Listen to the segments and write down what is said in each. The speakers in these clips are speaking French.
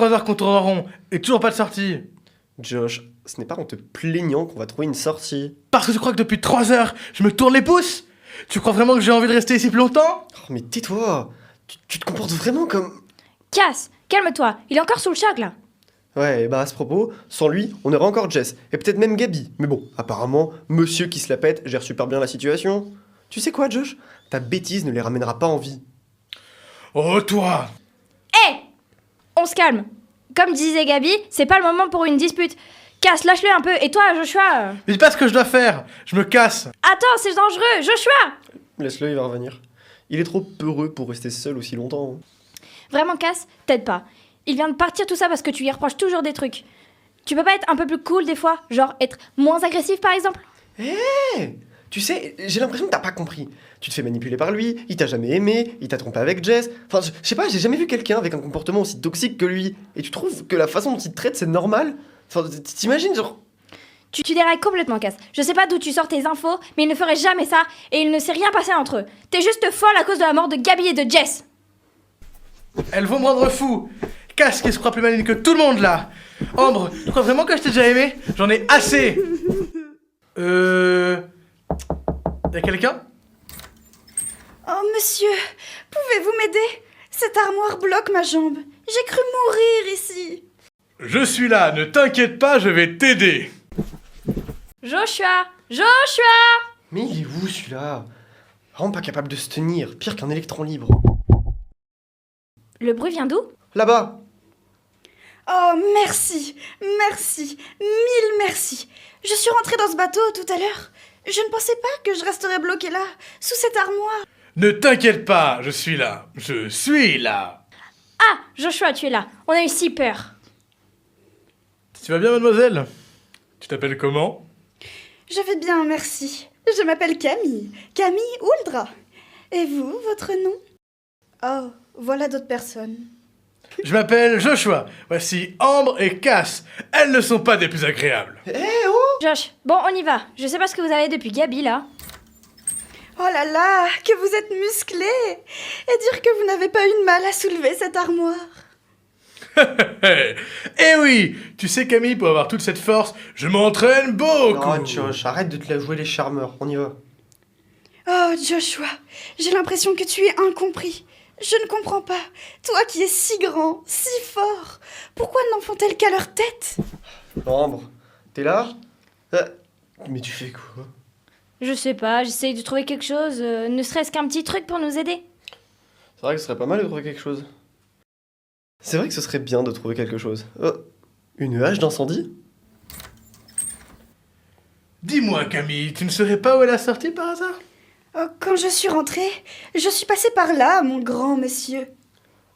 3 heures qu'on tourne en rond et toujours pas de sortie. Josh, ce n'est pas en te plaignant qu'on va trouver une sortie. Parce que tu crois que depuis 3 heures, je me tourne les pouces? Tu crois vraiment que j'ai envie de rester ici plus longtemps? Oh, mais tais-toi. Tu te comportes vraiment comme... Cass, calme-toi, il est encore sous le choc là. Ouais, bah à ce propos, sans lui, on aurait encore Jess, et peut-être même Gabi. Mais bon, apparemment, monsieur qui se la pète gère super bien la situation. Tu sais quoi, Josh? Ta bêtise ne les ramènera pas en vie. Oh toi! Hé, on se calme. Comme disait Gabi, c'est pas le moment pour une dispute. Cass, lâche-le un peu. Et toi, Joshua Mais dis pas ce que je dois faire, je me casse. Attends, c'est dangereux, Joshua. Laisse-le, il va revenir. Il est trop peureux pour rester seul aussi longtemps. Vraiment, Cass, t'aides pas. Il vient de partir tout ça parce que tu lui reproches toujours des trucs. Tu peux pas être un peu plus cool des fois? Genre être moins agressif par exemple? Hé! Tu sais, j'ai l'impression que t'as pas compris. Tu te fais manipuler par lui, il t'a jamais aimé, il t'a trompé avec Jess. Enfin, je sais pas, j'ai jamais vu quelqu'un avec un comportement aussi toxique que lui. Et tu trouves que la façon dont il te traite, c'est normal? Enfin, t'imagines, genre... Tu dérailles complètement, Cass. Je sais pas d'où tu sors tes infos, mais il ne ferait jamais ça et il ne s'est rien passé entre eux. T'es juste folle à cause de la mort de Gabi et de Jess. Elles vont me rendre fou. Casse qui se croit plus maligne que tout le monde là. Ambre, tu crois vraiment que je t'ai déjà aimé? J'en ai assez. Y'a quelqu'un? Oh, monsieur, pouvez-vous m'aider? Cette armoire bloque ma jambe. J'ai cru mourir ici. Je suis là, ne t'inquiète pas, je vais t'aider. Joshua! Joshua! Mais il est où celui-là? Vraiment pas capable de se tenir, pire qu'un électron libre. Le bruit vient d'où? Là-bas! Oh, merci, merci, mille merci. Je suis rentrée dans ce bateau tout à l'heure. Je ne pensais pas que je resterais bloquée là, sous cette armoire. Ne t'inquiète pas, je suis là. Je suis là. Ah! Joshua, tu es là. On a eu si peur. Tu vas bien, mademoiselle? Tu t'appelles comment? Je vais bien, merci. Je m'appelle Camille. Camille Ouldra. Et vous, votre nom? Oh, voilà d'autres personnes. Je m'appelle Joshua. Voici Ambre et Cass. Elles ne sont pas des plus agréables. Eh oh! Josh, bon, on y va. Je sais pas ce que vous avez depuis Gabi là. Oh là là, que vous êtes musclé. Et dire que vous n'avez pas eu de mal à soulever cette armoire. Eh oui, tu sais Camille, pour avoir toute cette force, je m'entraîne beaucoup. Oh Josh, arrête de te la jouer les charmeurs, on y va. Oh Joshua, j'ai l'impression que tu es incompris. Je ne comprends pas. Toi qui es si grand, si fort, pourquoi n'en font-elles qu'à leur tête? Ambre, t'es là? Mais tu fais quoi? Je sais pas, j'essaye de trouver quelque chose, ne serait-ce qu'un petit truc pour nous aider. C'est vrai que ce serait pas mal de trouver quelque chose. C'est vrai que ce serait bien de trouver quelque chose. Oh, une hache d'incendie? Dis-moi Camille, tu ne saurais pas où elle a sorti par hasard? Oh, quand je suis rentrée, je suis passée par là, mon grand monsieur.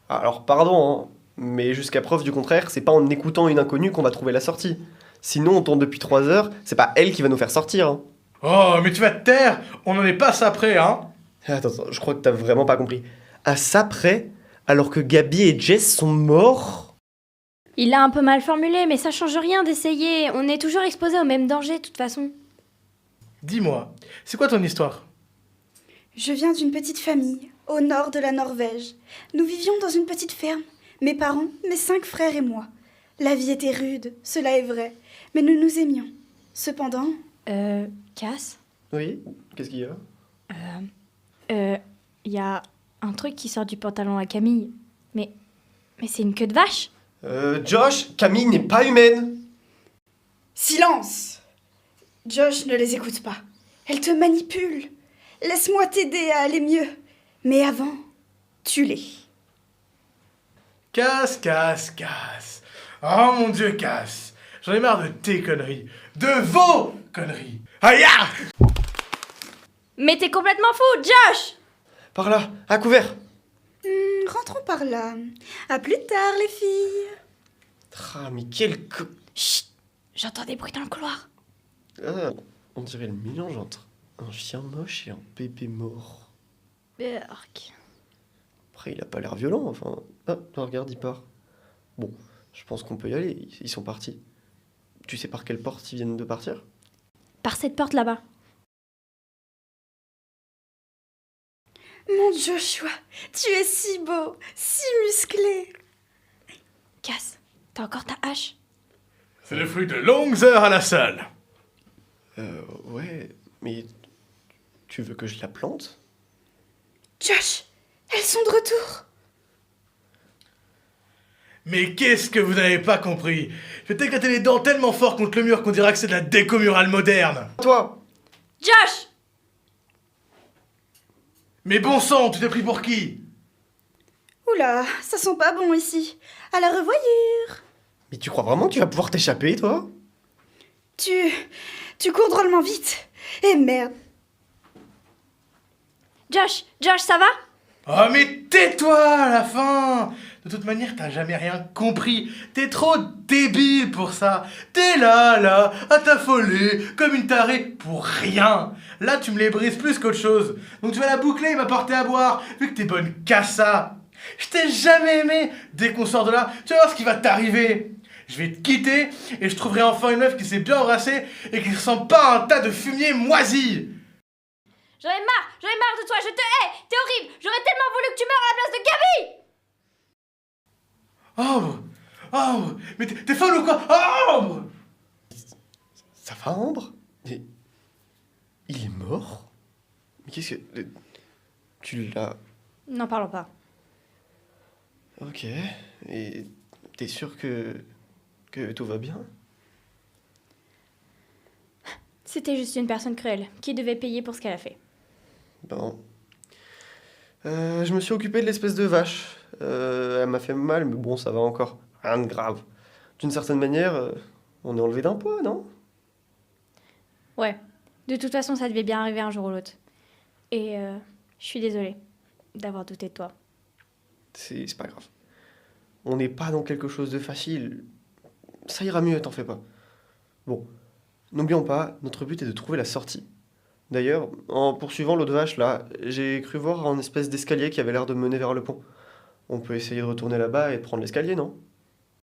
Alors pardon, hein, mais jusqu'à preuve du contraire, c'est pas en écoutant une inconnue qu'on va trouver la sortie. Sinon on tourne depuis 3 heures, c'est pas elle qui va nous faire sortir. Hein. Oh, mais tu vas te taire, on n'en est pas ça près, hein? Attends, je crois que t'as vraiment pas compris. À ça près, alors que Gabi et Jess sont morts? Il l'a un peu mal formulé, mais ça change rien d'essayer. On est toujours exposé au même danger de toute façon. Dis-moi, c'est quoi ton histoire? Je viens d'une petite famille, au nord de la Norvège. Nous vivions dans une petite ferme. Mes parents, mes 5 frères et moi. La vie était rude, cela est vrai, mais nous nous aimions. Cependant... Cass? Oui? Qu'est-ce qu'il y a? Y a un truc qui sort du pantalon à Camille. Mais c'est une queue de vache? Josh, Camille n'est pas humaine! Silence! Josh, ne les écoute pas. Elles te manipulent. Laisse-moi t'aider à aller mieux. Mais avant, tue-les. Casse. Oh mon Dieu, Cass. J'en ai marre de tes conneries. De vos conneries. Aïe! Ah. Mais t'es complètement fou, Josh! Par là, à couvert! Rentrons par là. À plus tard, les filles. Ah, mais quel Chut! J'entends des bruits dans le couloir. Ah, on dirait le mélange entre un chien moche et un bébé mort. Berk. Après, il a pas l'air violent, enfin... Ah, regarde, il part. Bon, je pense qu'on peut y aller, ils sont partis. Tu sais par quelle porte ils viennent de partir? Par cette porte là-bas. Mon Joshua, tu es si beau, si musclé. Cass, T'as encore ta hache? C'est le fruit de longues heures à la salle. Ouais, mais tu veux que je la plante? Josh, elles sont de retour. Mais qu'est-ce que vous n'avez pas compris? Je vais t'éclater les dents tellement fort contre le mur qu'on dirait que c'est de la déco murale moderne. Toi! Josh! Mais bon sang, tu t'es pris pour qui? Oula, ça sent pas bon ici. À la revoyure. Mais tu crois vraiment que tu vas pouvoir t'échapper, toi? Tu cours drôlement vite. Et merde. Josh, ça va? Oh mais tais-toi à la fin! De toute manière, t'as jamais rien compris. T'es trop débile pour ça. T'es là, à t'affoler, comme une tarée, pour rien. Là, tu me les brises plus qu'autre chose. Donc tu vas la boucler et m'apporter à boire, vu que t'es bonne qu'à ça. Je t'ai jamais aimé. Dès qu'on sort de là, tu vas voir ce qui va t'arriver. Je vais te quitter et je trouverai enfin une meuf qui s'est bien embrassée et qui ressemble pas à un tas de fumier moisi. J'en ai marre de toi, je te hais! T'es horrible! J'aurais tellement voulu que tu meures à la place de Gabi! Mais t'es folle ou quoi? Oh! Ça va, Ambre? Mais... il est mort? Mais qu'est-ce que... Tu l'as... N'en parlons pas. Ok, et t'es sûr que tout va bien? C'était juste une personne cruelle qui devait payer pour ce qu'elle a fait. Bon. Je me suis occupé de l'espèce de vache. Elle m'a fait mal, mais bon, ça va encore. Rien de grave. D'une certaine manière, on est enlevé d'un poids, non? Ouais. De toute façon, ça devait bien arriver un jour ou l'autre. Et je suis désolée d'avoir douté de toi. C'est pas grave. On n'est pas dans quelque chose de facile. Ça ira mieux, t'en fais pas. Bon, n'oublions pas, notre but est de trouver la sortie. D'ailleurs, en poursuivant l'autre vache, là, j'ai cru voir un espèce d'escalier qui avait l'air de mener vers le pont. On peut essayer de retourner là-bas et de prendre l'escalier, non?